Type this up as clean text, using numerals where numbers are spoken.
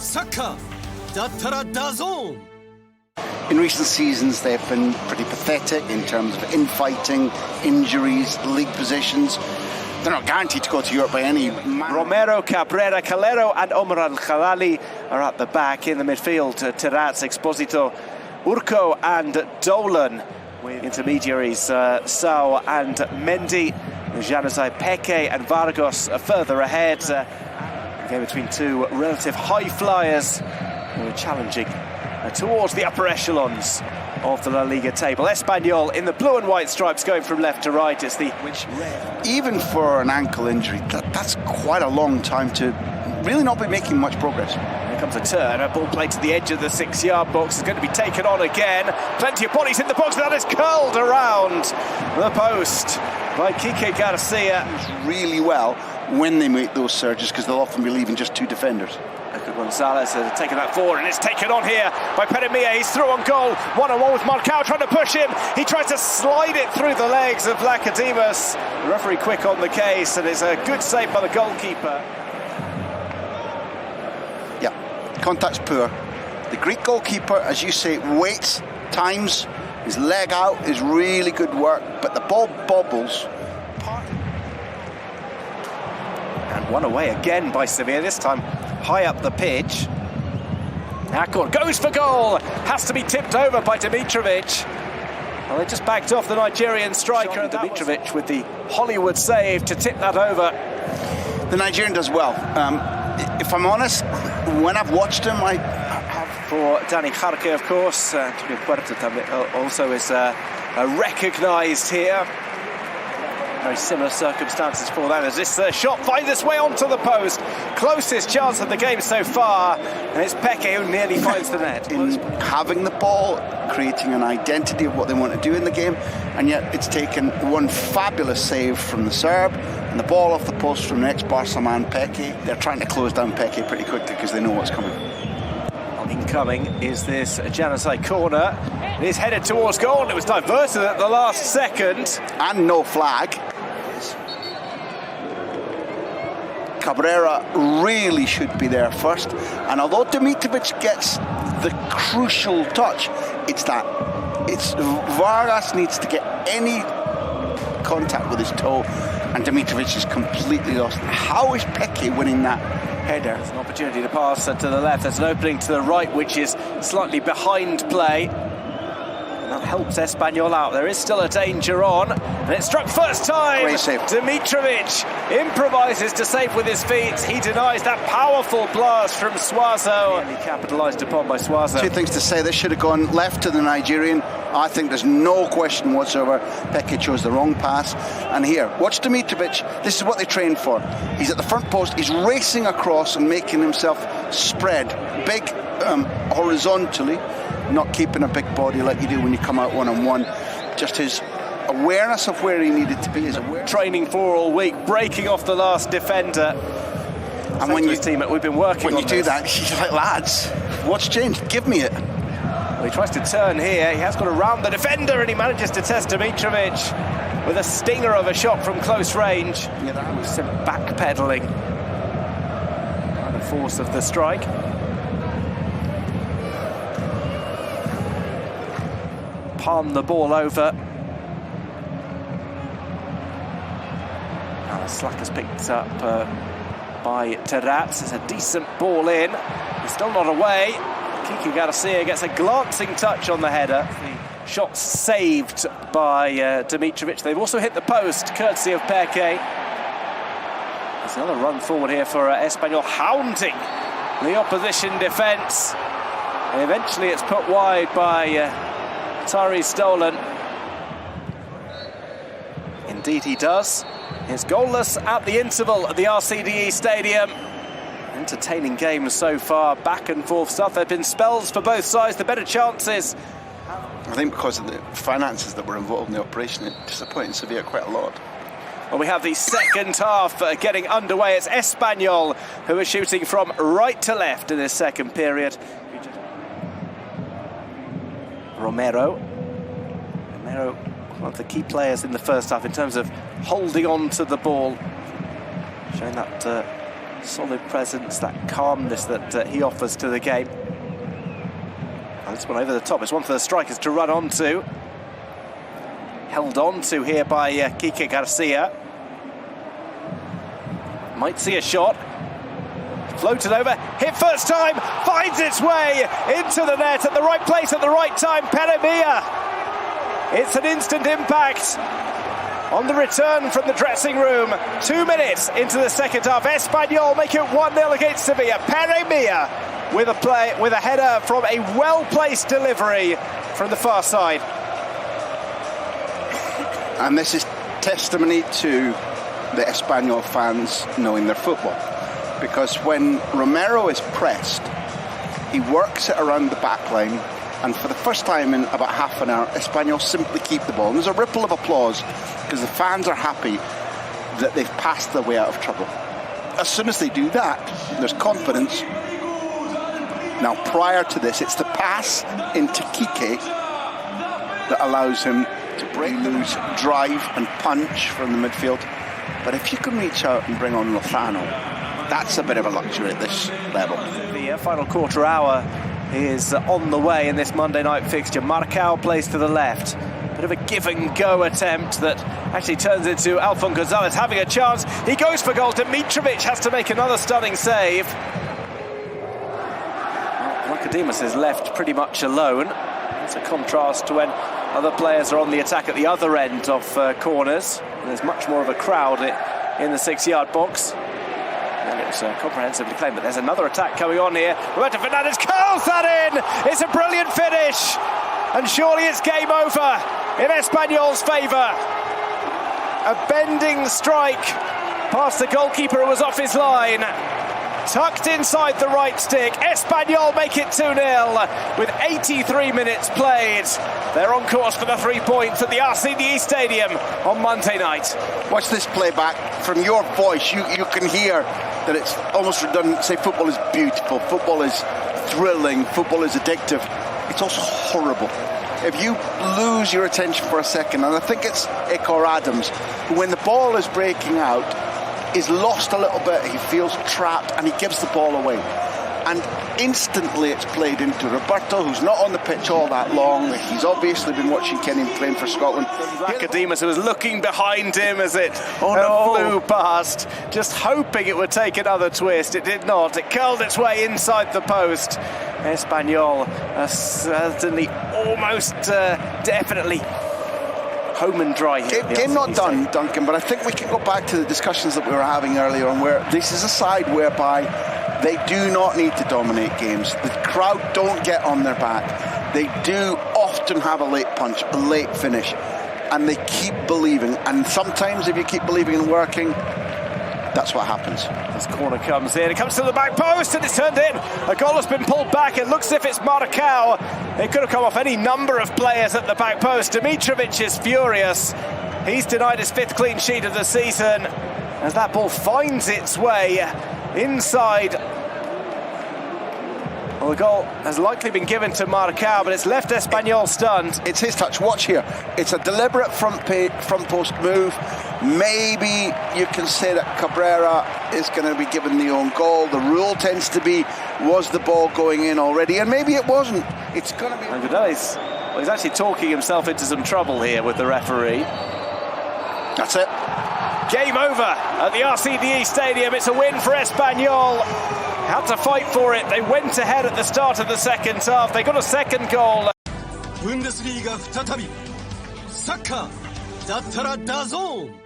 サッカーだったらDAZN. In recent seasons, they've been pretty pathetic in terms of infighting, injuries, league positions. They're not guaranteed to go to Europe by any manner. Romero, Cabrera, Calero and Omar Al-Khalali are at the back. In the midfield, Terats, Exposito, Urco and Dolan. With intermediaries, Sao and Mendy, Januzaj Peke and Vargas further ahead. A game between two relative high flyers who are challenging towards the upper echelons of the La Liga table. Espanyol in the blue and white stripes going from left to right. It's the which even for an ankle injury, that's quite a long time to really not be making much progress. Here comes a turn, a ball played to the edge of the 6-yard box. It's going to be taken on again. Plenty of bodies in the box, that is curled around the post by Kike Garcia. Really well when they make those surges, because they'll often be leaving just two defenders. Gonzalez has taken that forward, and it's taken on here by Peremia. He's through on goal, one-on-one with Marcao trying to push him. He tries to slide it through the legs of Lacadimus. The referee quick on the case, and it's a good save by the goalkeeper. Yeah, contact's poor. The Greek goalkeeper, as you say, waits, times, his leg out is really good work, but the ball bobbles. And one away again by Sevilla, this time high up the pitch. Akor goes for goal, has to be tipped over by Dimitrovic. Well, they just backed off the Nigerian striker, and Dimitrovic with the Hollywood save to tip that over. The Nigerian does well. If I'm honest, when I've watched him, I have... For Danny Jarque, of course, also is recognised here. Very similar circumstances for that as this shot finds its way onto the post. Closest chance of the game so far, and it's Peke who nearly finds the net. In having the ball, creating an identity of what they want to do in the game, and yet it's taken one fabulous save from the Serb, and the ball off the post from the ex-Barca man Peke. They're trying to close down Peke pretty quickly because they know what's coming. Incoming is this Januzaj corner. It is headed towards goal. It was diverted at the last second. And no flag. Cabrera really should be there first. And although Dimitrovic gets the crucial touch, it's Vargas needs to get any contact with his toe, and Dimitrovic is completely lost. How is Peke winning that header? There's an opportunity to pass to the left. There's an opening to the right, which is slightly behind play. That helps Espanyol out. There is still a danger on, and it's struck first time. Great save. Dimitrovic improvises to save with his feet. He denies that powerful blast from Suazo. He capitalised upon by Suazo. Two things to say. This should have gone left to the Nigerian. I think there's no question whatsoever. Peke chose the wrong pass. And here, watch Dimitrovic. This is what they trained for. He's at the front post. He's racing across and making himself spread big horizontally, not keeping a big body like you do when you come out one-on-one. Just his awareness of where he needed to be. His awareness. Training for all week, breaking off the last defender. And when you team, we've been working on when you do that, he's like, lads, what's changed? Give me it. Well, he tries to turn here. He has got around the defender, and he manages to test Dimitrovic with a stinger of a shot from close range. Yeah, that was some backpedaling by the force of the strike. Palm the ball over. Now the slack is picked up by Terats. It's a decent ball in. He's still not away. Kike Garcia gets a glancing touch on the header. The shot saved by Dimitrovic. They've also hit the post, courtesy of Peke. There's another run forward here for Espanyol, hounding the opposition defence. And eventually it's put wide by Tari Stolen. Indeed he does. It's goalless at the interval at the RCDE Stadium. Entertaining game so far, back and forth stuff. There have been spells for both sides, the better chances. I think because of the finances that were involved in the operation, it disappointed Sevilla quite a lot. Well, we have the second half getting underway. It's Espanyol who are shooting from right to left in this second period. Romero, one of the key players in the first half in terms of holding on to the ball, showing that solid presence, that calmness that he offers to the game. And this one over the top. It's one for the strikers to run onto. Held on to here by Kike Garcia. Might see a shot. Floated over, hit first time, finds its way into the net at the right place at the right time. Peremia. It's an instant impact on the return from the dressing room. 2 minutes into the second half. Espanyol make it 1-0 against Sevilla. Peremia with a header from a well-placed delivery from the far side. And this is testimony to the Espanyol fans knowing their football. Because when Romero is pressed, he works it around the back line, and for the first time in about half an hour, Espanyol simply keep the ball. And there's a ripple of applause because the fans are happy that they've passed their way out of trouble. As soon as they do that, there's confidence. Now, prior to this, it's the pass into Kike that allows him to break loose, drive and punch from the midfield. But if you can reach out and bring on Lozano, that's a bit of a luxury at this level. The final quarter hour is on the way in this Monday night fixture. Marcao plays to the left. Bit of a give-and-go attempt that actually turns into Alphonse Gonzalez having a chance. He goes for goal. Dimitrovic has to make another stunning save. Well, Nicodemus is left pretty much alone. It's a contrast to when other players are on the attack at the other end of corners. There's much more of a crowd in the 6-yard box. And it was comprehensively claimed, but there's another attack coming on here. Roberto Fernandez curls that in! It's a brilliant finish! And surely it's game over in Espanyol's favour. A bending strike past the goalkeeper who was off his line. Tucked inside the right stick. Espanyol make it 2-0 with 83 minutes played. They're on course for the 3 points at the RCDE Stadium on Monday night. Watch this playback. From your voice, you can hear that it's almost redundant. Say football is beautiful, football is thrilling, football is addictive. It's also horrible. If you lose your attention for a second, and I think it's Icor Adams, who when the ball is breaking out, is lost a little bit, he feels trapped, and he gives the ball away. And instantly it's played into Roberto, who's not on the pitch all that long. He's obviously been watching Kenny playing for Scotland. Nicodemus, who was looking behind him as it flew past, just hoping it would take another twist. It did not. It curled its way inside the post. Espanyol certainly, almost definitely home and dry here. Game not done, Duncan, but I think we can go back to the discussions that we were having earlier on, where this is a side whereby they do not need to dominate games. The crowd don't get on their back. They do often have a late punch, a late finish, and they keep believing. And sometimes if you keep believing and working, that's what happens. This corner comes in, it comes to the back post and it's turned in. A goal has been pulled back. It looks as if it's Marcao. It could have come off any number of players at the back post. Dimitrovic is furious. He's denied his 5th clean sheet of the season as that ball finds its way inside. Well, the goal has likely been given to Marcao, but it's left Espanyol stunned. It's his touch. Watch here. It's a deliberate front post move. Maybe you can say that Cabrera is going to be given the own goal. The rule tends to be, was the ball going in already? And maybe it wasn't. It's going to be... And he's actually talking himself into some trouble here with the referee. That's it. Game over at the RCDE Stadium. It's a win for Espanyol. Had to fight for it. They went ahead at the start of the second half. They got a second goal. Bundesliga 再びサッカーだったらDAZN